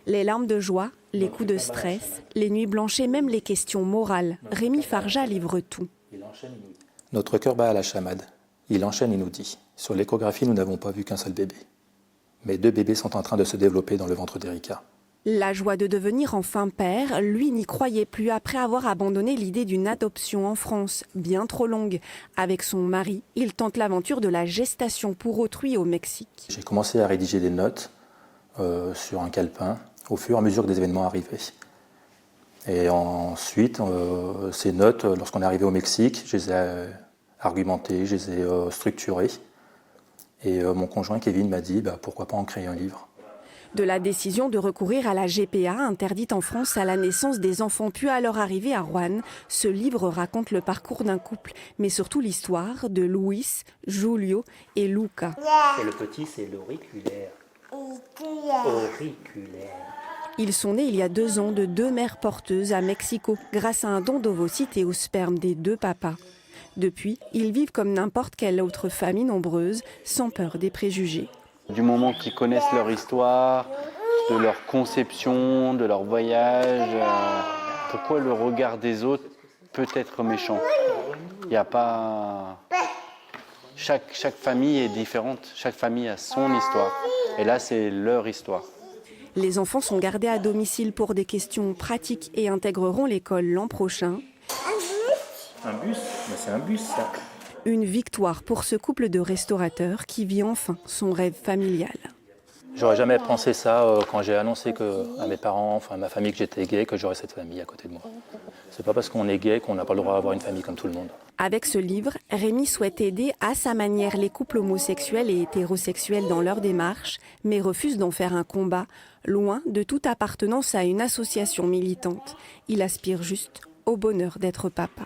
Les larmes de joie, les coups de stress, les nuits blanches et même les questions morales. Rémi Farja livre tout. Notre cœur bat à la chamade. Il enchaîne et nous dit « Sur l'échographie, nous n'avons pas vu qu'un seul bébé. Mais 2 bébés sont en train de se développer dans le ventre d'Erika. » La joie de devenir enfin père, lui n'y croyait plus après avoir abandonné l'idée d'une adoption en France, bien trop longue. Avec son mari, il tente l'aventure de la gestation pour autrui au Mexique. J'ai commencé à rédiger des notes sur un calepin au fur et à mesure que des événements arrivaient. Et ensuite, ces notes, lorsqu'on est arrivé au Mexique, je les ai argumentées, je les ai structurées. Et mon conjoint Kevin m'a dit pourquoi pas en créer un livre. De la décision de recourir à la GPA, interdite en France à la naissance des enfants puis à leur arrivée à Rouen, ce livre raconte le parcours d'un couple, mais surtout l'histoire de Luis, Julio et Luca. Et le petit, c'est l'auriculaire. Auriculaire. Ils sont nés il y a 2 ans de 2 mères porteuses à Mexico, grâce à un don d'ovocytes et au sperme des 2 papas. Depuis, ils vivent comme n'importe quelle autre famille nombreuse, sans peur des préjugés. Du moment qu'ils connaissent leur histoire, de leur conception, de leur voyage, pourquoi le regard des autres peut être méchant? Il n'y a pas... Chaque famille est différente, chaque famille a son histoire. Et là, c'est leur histoire. Les enfants sont gardés à domicile pour des questions pratiques et intégreront l'école l'an prochain. Un bus? Mais c'est un bus, ça. Une victoire pour ce couple de restaurateurs qui vit enfin son rêve familial. J'aurais jamais pensé ça quand j'ai annoncé à mes parents, enfin à ma famille, que j'étais gay, que j'aurais cette famille à côté de moi. C'est pas parce qu'on est gay qu'on n'a pas le droit d'avoir une famille comme tout le monde. Avec ce livre, Rémi souhaite aider à sa manière les couples homosexuels et hétérosexuels dans leur démarche, mais refuse d'en faire un combat, loin de toute appartenance à une association militante. Il aspire juste au bonheur d'être papa.